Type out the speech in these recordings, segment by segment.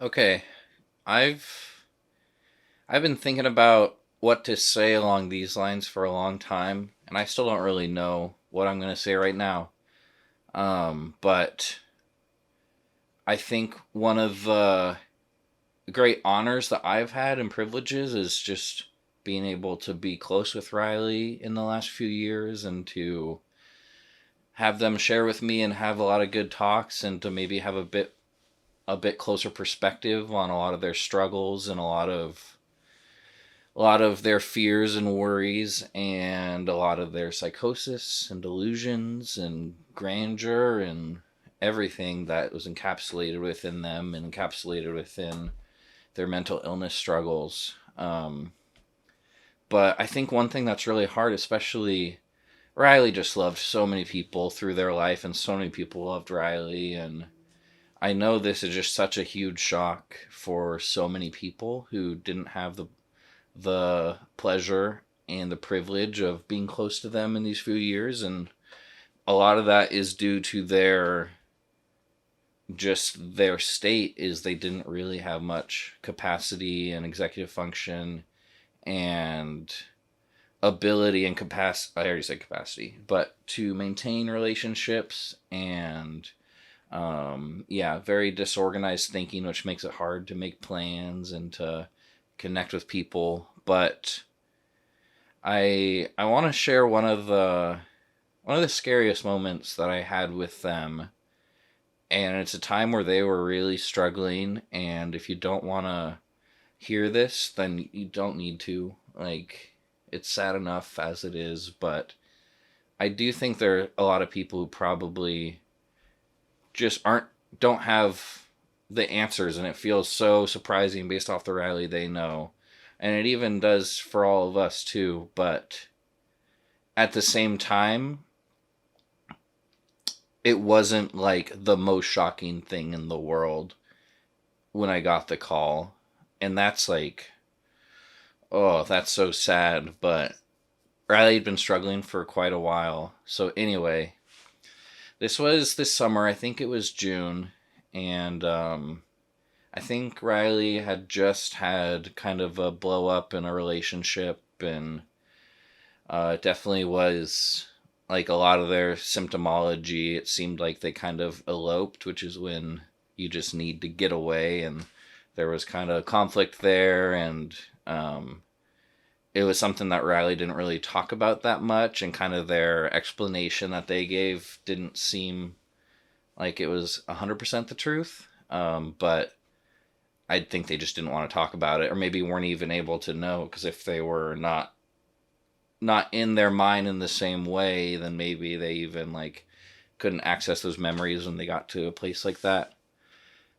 Okay, I've I've been thinking about what to say along these lines for a long time, and I still don't really know what I'm going to say right now. But I think one of the great honors that I've had and privileges is just being able to be close with Riley in the last few years and to have them share with me and have a lot of good talks and to maybe have a bit closer perspective on a lot of their struggles and a lot of their fears and worries and a lot of their psychosis and delusions and grandeur and everything that was encapsulated within them and encapsulated within their mental illness struggles. But I think one thing that's really hard, especially Riley just loved so many people through their life, and so many people loved Riley. And I know this is just such a huge shock for so many people who didn't have the pleasure and the privilege of being close to them in these few years, and a lot of that is due to their state is they didn't really have much capacity and executive function and ability and capacity. I already said capacity, but to maintain relationships and yeah, very disorganized thinking, which makes it hard to make plans and to connect with people. But I want to share one of the scariest moments that I had with them, and it's a time where they were really struggling. And if you don't want to hear this, then you don't need to. Like, it's sad enough as it is, but I do think there are a lot of people who probably just don't have the answers, and it feels so surprising based off the Riley they know, and it even does for all of us too. But at the same time, it wasn't like the most shocking thing in the world when I got the call, and that's like, oh, that's so sad. But Riley had been struggling for quite a while. So anyway, this was this summer. I think it was June, and I think Riley had just had kind of a blow up in a relationship, and it definitely was like a lot of their symptomology. It seemed like they kind of eloped, which is when you just need to get away, and there was kind of conflict there, and it was something that Riley didn't really talk about that much, and kind of their explanation that they gave didn't seem like it was 100% the truth. But I think they just didn't want to talk about it, or maybe weren't even able to know, because if they were not in their mind in the same way, then maybe they even like couldn't access those memories when they got to a place like that.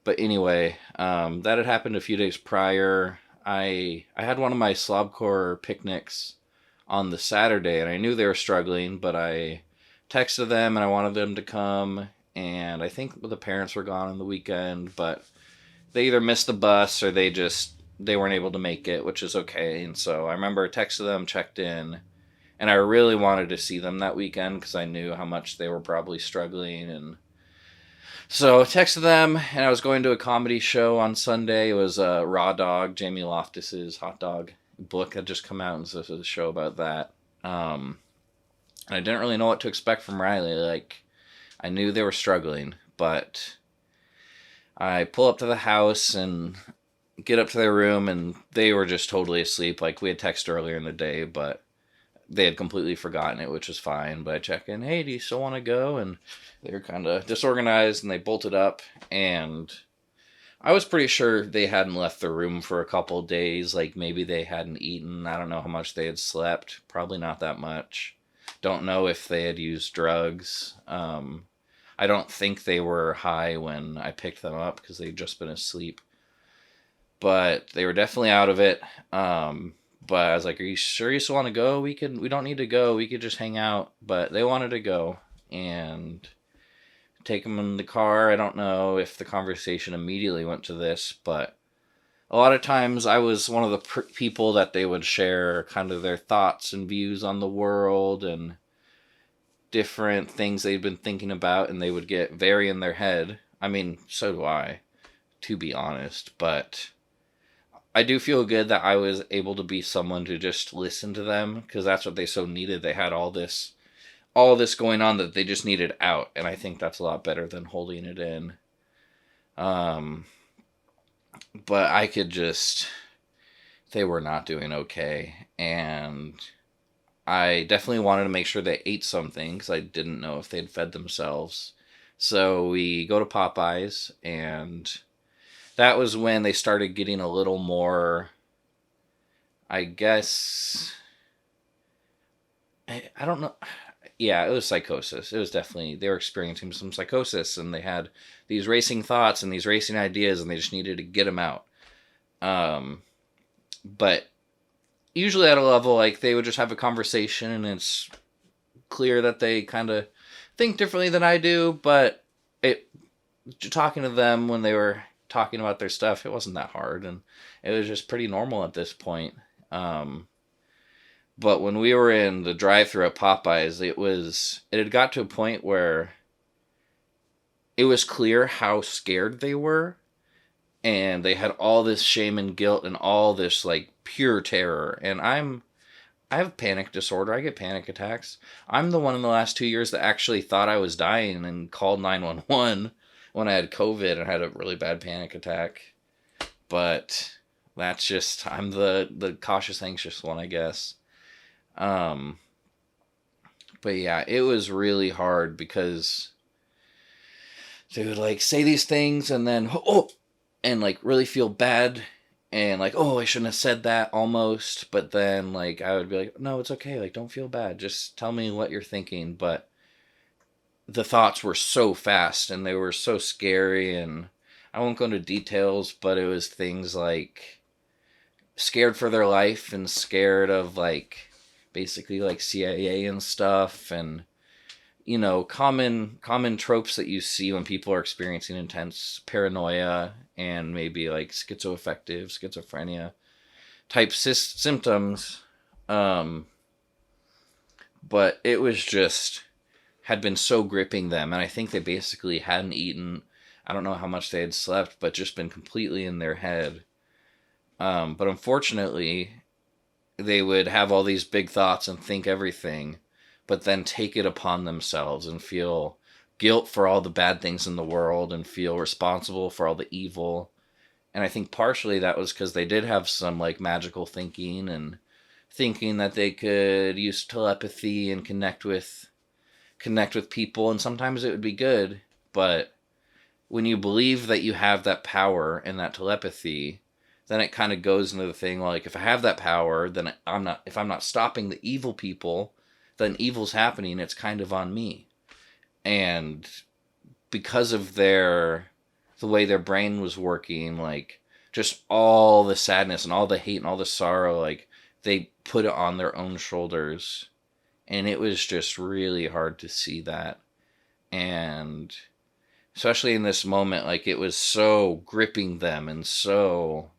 But anyway, that had happened a few days prior. I had one of my slobcore picnics on the Saturday, and I knew they were struggling, but I texted them and I wanted them to come. And I think the parents were gone on the weekend, but they either missed the bus or they weren't able to make it, which is okay. And so I remember I texted them, checked in, and I really wanted to see them that weekend because I knew how much they were probably struggling. And so I texted them, and I was going to a comedy show on Sunday. It was Raw Dog, Jamie Loftus's hot dog book had just come out, and so this was a show about that. And I didn't really know what to expect from Riley. Like, I knew they were struggling, but I pull up to the house and get up to their room, and they were just totally asleep. Like, we had texted earlier in the day, but they had completely forgotten it, which was fine. But I check in, hey, do you still want to go? And they were kind of disorganized, and they bolted up. And I was pretty sure they hadn't left the room for a couple days. Like, maybe they hadn't eaten. I don't know how much they had slept. Probably not that much. Don't know if they had used drugs. I don't think they were high when I picked them up because they'd just been asleep. But they were definitely out of it. But I was like, "Are you sure you still want to go? We don't need to go. We could just hang out." But they wanted to go, and take them in the car. I don't know if the conversation immediately went to this, but a lot of times I was one of the people that they would share kind of their thoughts and views on the world and different things they'd been thinking about, and they would get very in their head. I mean, so do I. to be honest. But I do feel good that I was able to be someone to just listen to them, because that's what they so needed. They had all this going on that they just needed out, and I think that's a lot better than holding it in. Um, but I could just, they were not doing okay, and I definitely wanted to make sure they ate something because I didn't know if they'd fed themselves. So we go to Popeyes, and that was when they started getting a little more, I guess, I don't know. Yeah, it was psychosis. It was definitely, they were experiencing some psychosis, and they had these racing thoughts and these racing ideas, and they just needed to get them out. Um, but usually at a level, like, they would just have a conversation, and it's clear that they kind of think differently than I do, but it, talking to them when they were talking about their stuff, it wasn't that hard, and it was just pretty normal at this point. But when we were in the drive-thru at Popeyes, it had got to a point where it was clear how scared they were, and they had all this shame and guilt and all this like pure terror. And I have panic disorder. I get panic attacks. I'm the one in the last 2 years that actually thought I was dying and called 911 when I had COVID and had a really bad panic attack. But that's just, I'm the cautious, anxious one, I guess. Um, but yeah, it was really hard because they would like say these things and then, oh, and like really feel bad and like, oh, I shouldn't have said that almost. But then like, I would be like, no, it's okay. Like, don't feel bad. Just tell me what you're thinking. But the thoughts were so fast and they were so scary, and I won't go into details, but it was things like scared for their life and scared of like basically like CIA and stuff, and common tropes that you see when people are experiencing intense paranoia and maybe like schizoaffective, schizophrenia type symptoms. But it was just, had been so gripping them, and I think they basically hadn't eaten. I don't know how much they had slept, but just been completely in their head. But unfortunately, they would have all these big thoughts and think everything, but then take it upon themselves and feel guilt for all the bad things in the world and feel responsible for all the evil. And I think partially that was because they did have some like magical thinking and thinking that they could use telepathy and connect with people, and sometimes it would be good, but when you believe that you have that power and that telepathy, then it kind of goes into the thing, well, like, if I have that power, then if I'm not stopping the evil people, then evil's happening. It's kind of on me. And because of the way their brain was working, like, just all the sadness and all the hate and all the sorrow, like, they put it on their own shoulders. And it was just really hard to see that. And especially in this moment, like, it was so gripping them, and so,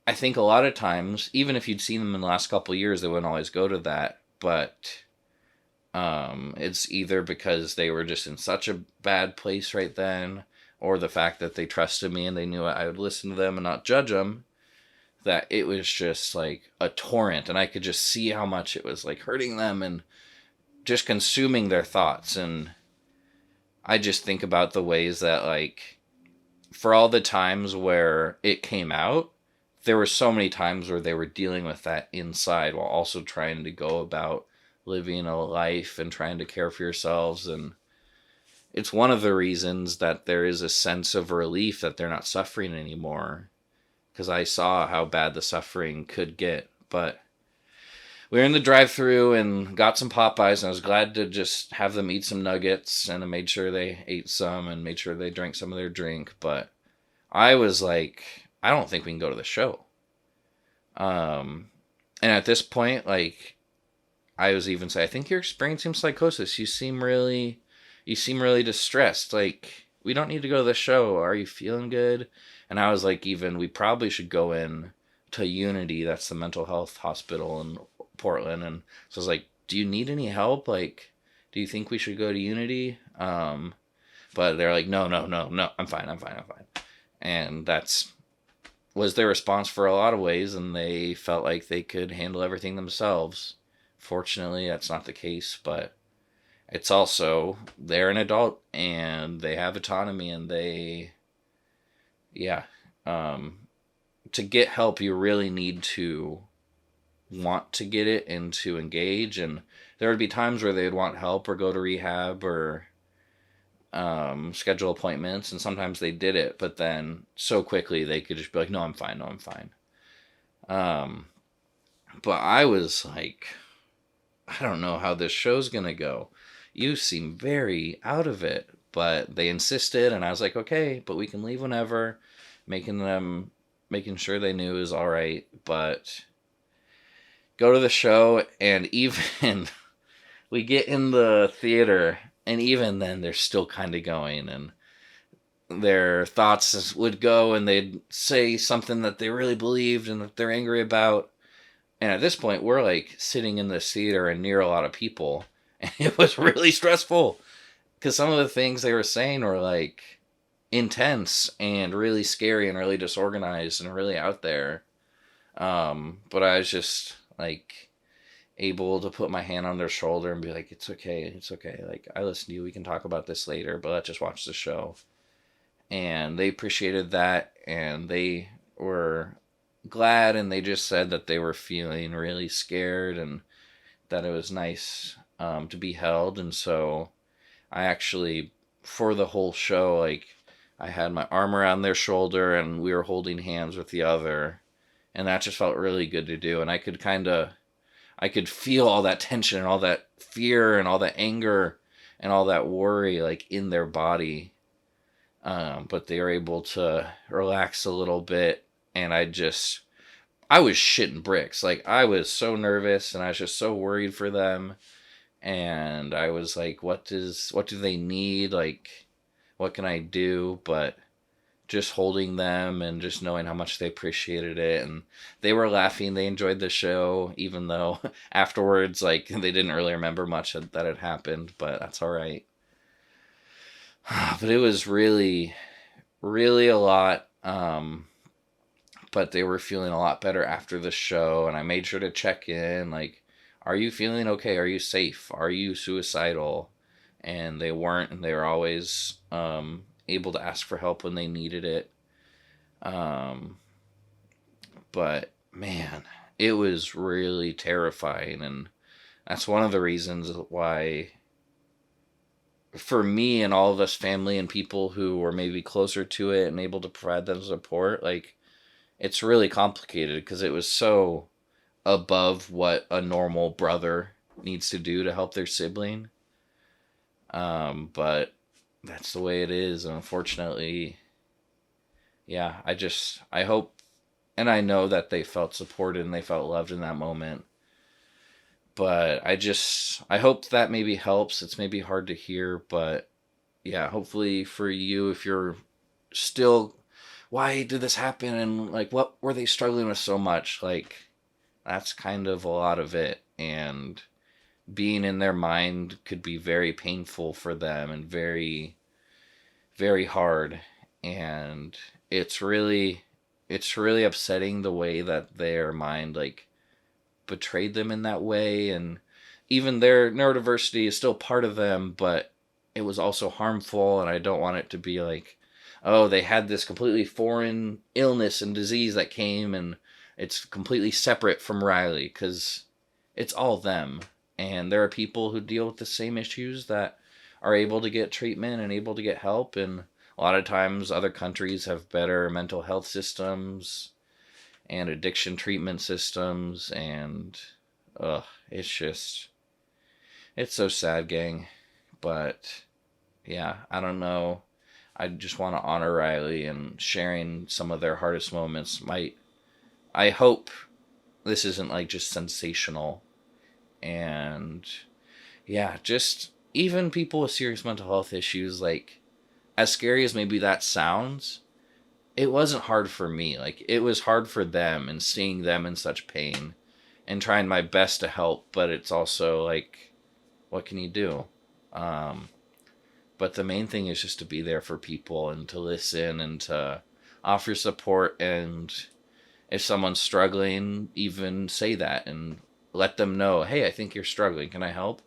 I think a lot of times, even if you'd seen them in the last couple of years, they wouldn't always go to that. But it's either because they were just in such a bad place right then, or the fact that they trusted me and they knew I would listen to them and not judge them, that it was just like a torrent. And I could just see how much it was like hurting them and just consuming their thoughts. And I just think about the ways that, like, for all the times where it came out, there were so many times where they were dealing with that inside while also trying to go about living a life and trying to care for yourselves. And it's one of the reasons that there is a sense of relief that they're not suffering anymore, because I saw how bad the suffering could get. But we were in the drive-thru and got some Popeyes, and I was glad to just have them eat some nuggets, and I made sure they ate some and made sure they drank some of their drink. But I was like, I don't think we can go to the show. And at this point, like, I was even saying, I think you're experiencing psychosis. You seem really distressed. Like, we don't need to go to the show. Are you feeling good? And I was like, we probably should go in to Unity. That's the mental health hospital in Portland. And so I was like, do you need any help? Like, do you think we should go to Unity? But they're like, no, no, no, no, I'm fine, I'm fine, I'm fine. And that's was their response for a lot of ways, and they felt like they could handle everything themselves. Fortunately, that's not the case, but it's also they're an adult and they have autonomy, and they, yeah, um, to get help, you really need to want to get it and to engage. And there would be times where they'd want help or go to rehab or schedule appointments, and sometimes they did it, but then so quickly they could just be like, "No, I'm fine. No, I'm fine." Um, but I was like, I don't know how this show's gonna go. You seem very out of it, but they insisted, and I was like, okay, but we can leave whenever. Making sure they knew is all right, but go to the show, and even we get in the theater, and even then they're still kind of going, and their thoughts would go, and they'd say something that they really believed and that they're angry about. And at this point, we're like sitting in this theater and near a lot of people, and it was really stressful because some of the things they were saying were like intense and really scary and really disorganized and really out there. But I was just like able to put my hand on their shoulder and be like, "It's okay, it's okay. Like, I listen to you. We can talk about this later, but let's just watch the show." And they appreciated that, and they were glad, and they just said that they were feeling really scared and that it was nice to be held. And so I actually, for the whole show, like, I had my arm around their shoulder and we were holding hands with the other, and that just felt really good to do. And I could feel all that tension and all that fear and all that anger and all that worry like in their body. But they were able to relax a little bit, and I was shitting bricks. Like, I was so nervous, and I was just so worried for them. And I was like, what do they need? Like, what can I do? But just holding them and just knowing how much they appreciated it, and they were laughing, they enjoyed the show, even though afterwards, like, they didn't really remember much that had happened, but that's all right. But it was really, really a lot. But they were feeling a lot better after the show, and I made sure to check in, like, are you feeling okay? Are you safe? Are you suicidal? And they weren't, and they were always able to ask for help when they needed it. Um, but man, it was really terrifying, and that's one of the reasons why, for me and all of us family and people who were maybe closer to it and able to provide them support, like, it's really complicated because it was so above what a normal brother needs to do to help their sibling. But that's the way it is. And unfortunately, yeah, I hope, and I know that they felt supported and they felt loved in that moment. But I hope that maybe helps. It's maybe hard to hear, but yeah, hopefully for you, if you're still, why did this happen? And like, what were they struggling with so much? Like, that's kind of a lot of it. And being in their mind could be very painful for them and very, very hard. And it's really upsetting the way that their mind, like, betrayed them in that way. And even their neurodiversity is still part of them, but it was also harmful. And I don't want it to be like, oh, they had this completely foreign illness and disease that came, and it's completely separate from Riley, because it's all them. And there are people who deal with the same issues that are able to get treatment and able to get help. And a lot of times other countries have better mental health systems and addiction treatment systems. And it's so sad, gang. But yeah, I don't know. I just want to honor Riley, and sharing some of their hardest moments I hope this isn't like just sensational. And yeah, just even people with serious mental health issues, like, as scary as maybe that sounds, it wasn't hard for me. Like, it was hard for them, and seeing them in such pain and trying my best to help, but it's also like, what can you do? Um, But the main thing is just to be there for people and to listen and to offer support. And if someone's struggling, even say that and let them know, hey, I think you're struggling. Can I help?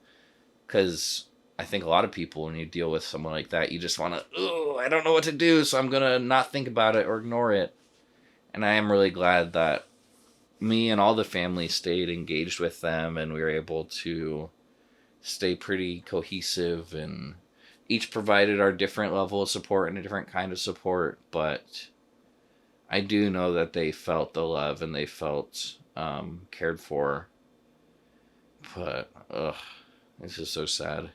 Because I think a lot of people, when you deal with someone like that, you just want to, oh, I don't know what to do, so I'm going to not think about it or ignore it. And I am really glad that me and all the family stayed engaged with them, and we were able to stay pretty cohesive, and each provided our different level of support and a different kind of support. But I do know that they felt the love and they felt cared for. But, ugh, this is so sad.